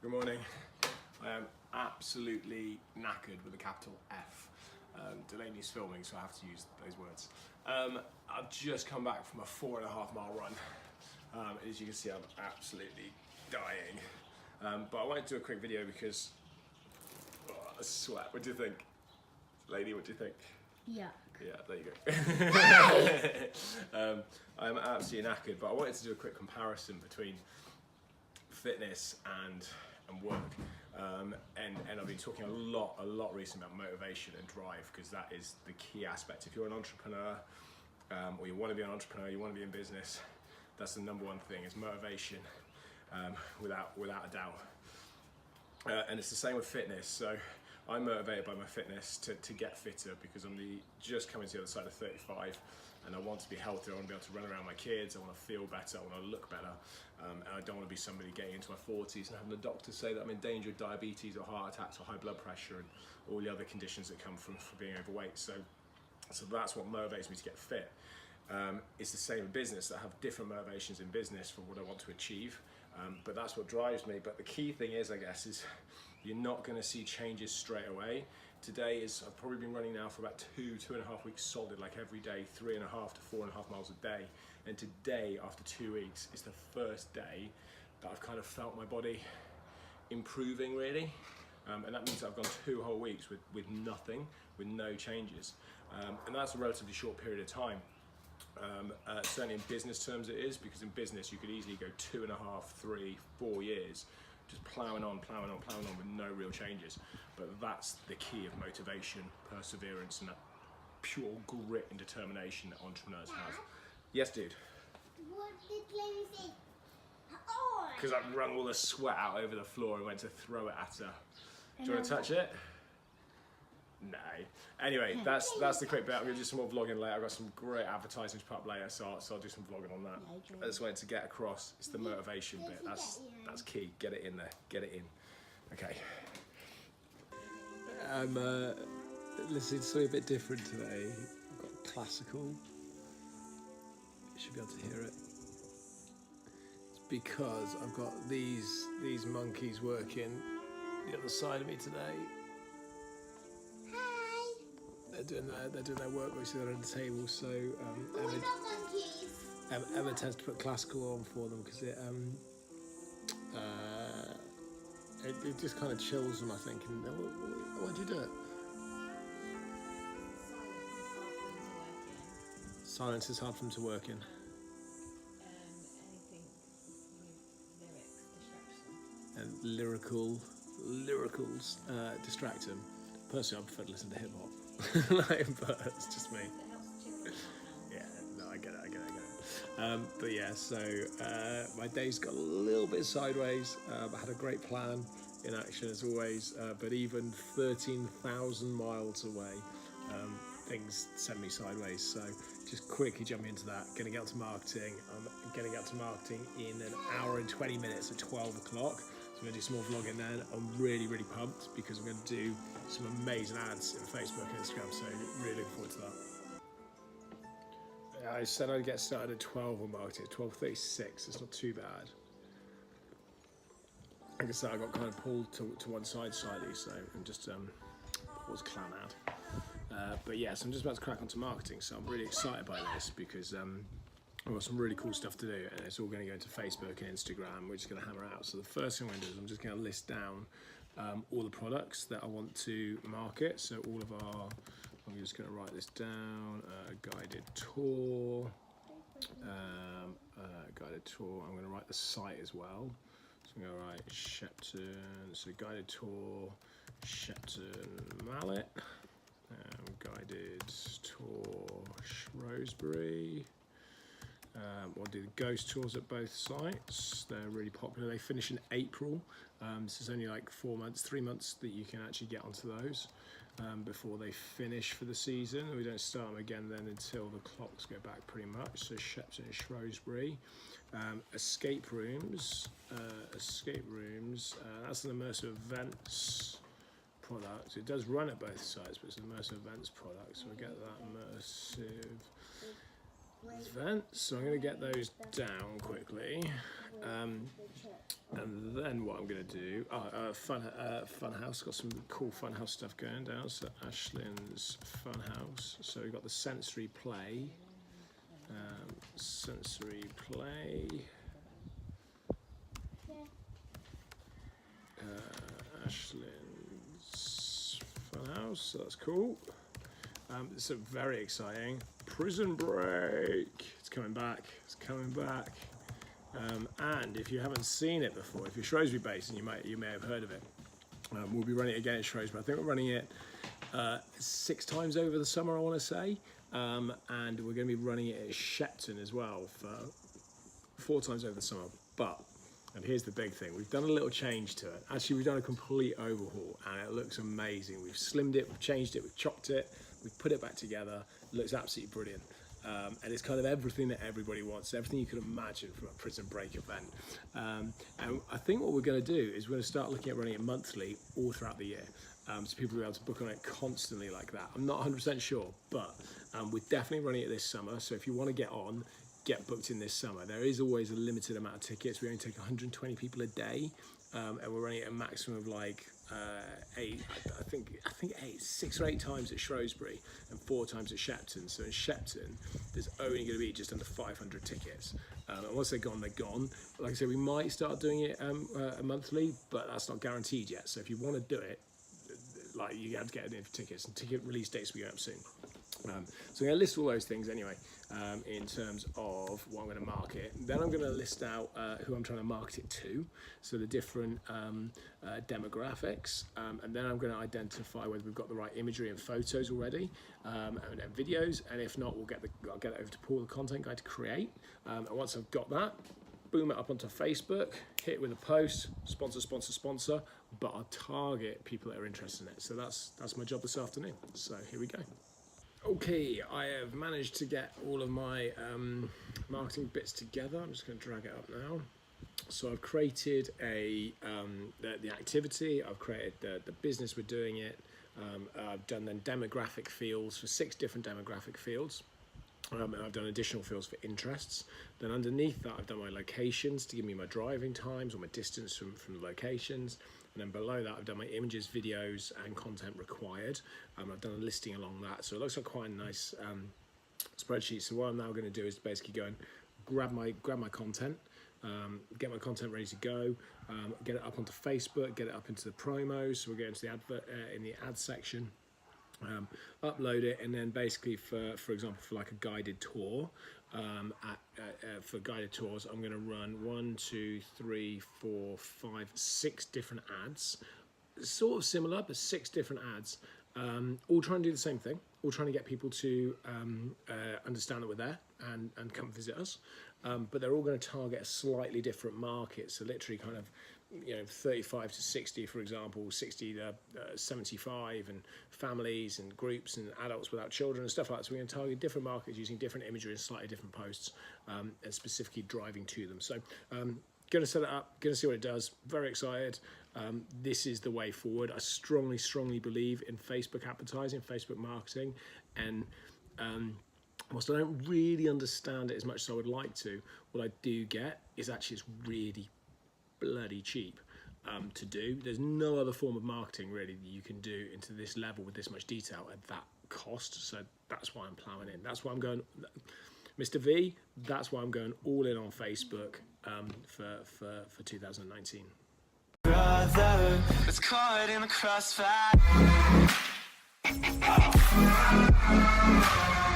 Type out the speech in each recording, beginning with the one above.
Good morning. I am absolutely knackered with a capital F. Delaney's filming, so I have to use those words. I've just come back from a 4.5 mile run. As you can see, I'm absolutely dying. But I wanted to do a quick video because I sweat. What do you think? Lady, what do you think? Yeah. Yeah, there you go. I'm absolutely knackered, but I wanted to do a quick comparison between fitness and work. And I've been talking a lot recently about motivation and drive, because that is the key aspect. If you're an entrepreneur, or you want to be an entrepreneur, you want to be in business, that's the number one thing, is motivation, without a doubt. And it's the same with fitness. So I'm motivated by my fitness to get fitter, because I'm just coming to the other side of 35, and I want to be healthier. I want to be able to run around my kids. I want to feel better. I want to look better. And I don't want to be somebody getting into my 40s and having the doctor say that I'm in danger of diabetes or heart attacks or high blood pressure and all the other conditions that come from being overweight. So that's what motivates me to get fit. It's the same in business. I have different motivations in business for what I want to achieve, but that's what drives me. But the key thing is, I guess, is you're not going to see changes straight away. Today I've probably been running now for about 2.5 weeks solid, like every day, 3.5 to 4.5 miles a day. And today, after 2 weeks, is the first day that I've kind of felt my body improving, really. And that means I've gone 2 whole weeks with nothing, with no changes. And that's a relatively short period of time. Certainly in business terms it is, because in business you could easily go 2.5, 3, 4 years just plowing on with no real changes. But that's the key of motivation, perseverance, and that pure grit and determination that entrepreneurs have. Yes, dude? What did Lady say? Oh! Because I wrung all the sweat out over the floor and went to throw it at her. Do you want to touch it? No. Anyway, that's the quick bit. I'm going to do some more vlogging later. I've got some great advertising to put up later, so I'll do some vlogging on that. I just wanted to get across, it's the motivation bit. That's key. Get it in there. Get it in. Okay. I'm listening to something a bit different today. I've got classical. You should be able to hear it. It's because I've got these monkeys working the other side of me today. They're doing their work, which they're on the table. So Emma tends to put classical on for them because it just kind of chills them, I think. And why'd you do it? Silence is hard for them to work in. And lyricals distract them. Personally, I prefer to listen to hip hop. But it's just me. Yeah, no, I get it. But yeah, so my day's got a little bit sideways. I had a great plan in action as always, but even 13,000 miles away, things send me sideways. So just quickly jumping into that, getting out to marketing. I'm getting out to marketing in an hour and 20 minutes at 12 o'clock. So I'm going to do some more vlogging then. I'm really pumped because I'm going to do some amazing ads in Facebook and Instagram, so really looking forward to that. I said I'd get started at 12 on marketing, 12:36, it's not too bad. Like I said, I got kind of pulled to one side slightly, so I'm just pause clan ad. But yes, I'm just about to crack onto marketing, so I'm really excited by this because I've got some really cool stuff to do, and it's all going to go into Facebook and Instagram. We're just going to hammer out. So the first thing I'm going to do is I'm just going to list down all the products that I want to market. So all of our, I'm just going to write this down, guided tour, I'm going to write the site as well. So I'm going to write Shepton, so guided tour, Shepton Mallet, guided tour Shrewsbury. We'll do the ghost tours at both sites. They're really popular. They finish in April. This is only like 4 months, 3 months that you can actually get onto those before they finish for the season. We don't start them again then until the clocks go back pretty much. So Shepton and Shrewsbury. Escape rooms. That's an immersive events product. It does run at both sites, but it's an immersive events product. So we get that immersive events. So I'm going to get those down quickly. And then what I'm going to do, Funhouse, got some cool Funhouse stuff going down. So Ashlynn's Funhouse. So we've got the sensory play. Ashlynn's Funhouse, so that's cool. It's very exciting. Prison Break, it's coming back. And if you haven't seen it before, if you're Shrewsbury based, and you may have heard of it, we'll be running it again at Shrewsbury. I think we're running it 6 times over the summer, I want to say, and we're going to be running it at Shepton as well for 4 times over the summer. But, and here's the big thing, we've done a little change to it. Actually, we've done a complete overhaul, and it looks amazing. We've slimmed it, we've changed it, we've chopped it, we've put it back together. It looks absolutely brilliant. And it's kind of everything that everybody wants, everything you can imagine from a Prison Break event. And I think what we're going to do is we're going to start looking at running it monthly all throughout the year. So people will be able to book on it constantly like that. I'm not 100% sure, but we're definitely running it this summer. So if you want to get booked in this summer. There is always a limited amount of tickets. We only take 120 people a day, and we're running at a maximum of like 8, I think 6 or 8 times at Shrewsbury and 4 times at Shepton. So in Shepton, there's only going to be just under 500 tickets. And once they're gone, they're gone. Like I said, we might start doing it monthly, but that's not guaranteed yet. So if you want to do it, like you have to get in for tickets, and ticket release dates will be going up soon. So I'm going to list all those things anyway, in terms of what I'm going to market. Then I'm going to list out who I'm trying to market it to, so the different demographics, and then I'm going to identify whether we've got the right imagery and photos already, and videos, and if not, I'll get it over to Paul, the content guy, to create. And once I've got that, boom it up onto Facebook, hit it with a post, sponsor, but I'll target people that are interested in it. So that's my job this afternoon. So here we go. Okay, I have managed to get all of my marketing bits together. I'm just going to drag it up now. So I've created the activity, I've created the business we're doing it, I've done then demographic fields for 6 different demographic fields. And I've done additional fields for interests. Then underneath that, I've done my locations to give me my driving times or my distance from the locations. And then below that, I've done my images, videos, and content required. I've done a listing along that. So it looks like quite a nice spreadsheet. So what I'm now going to do is basically go and grab my content, get my content ready to go, get it up onto Facebook, get it up into the promos. So we're going to the advert in the ad section. Upload it, and then basically for example, for like a guided tour, for guided tours, I'm going to run 1, 2, 3, 4, 5, 6 different ads, sort of similar, but 6 different ads, all trying to do the same thing, all trying to get people to understand that we're there and come visit us, but they're all going to target a slightly different market. So literally kind of, 35 to 60, for example, 60 to 75, and families and groups and adults without children and stuff like that. So we're going to target different markets using different imagery and slightly different posts, and specifically driving to them. So going to set it up, going to see what it does. Very excited. This is the way forward. I strongly believe in Facebook advertising, Facebook marketing, and whilst I don't really understand it as much as I would like to, what I do get is actually it's really bloody cheap to do. There's no other form of marketing really that you can do into this level with this much detail at that cost. So that's why I'm ploughing in. That's why I'm going, Mr. V, that's why I'm going all in on Facebook for 2019. Brother, it's caught in the crossfire.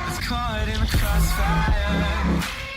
It's caught in the crossfire.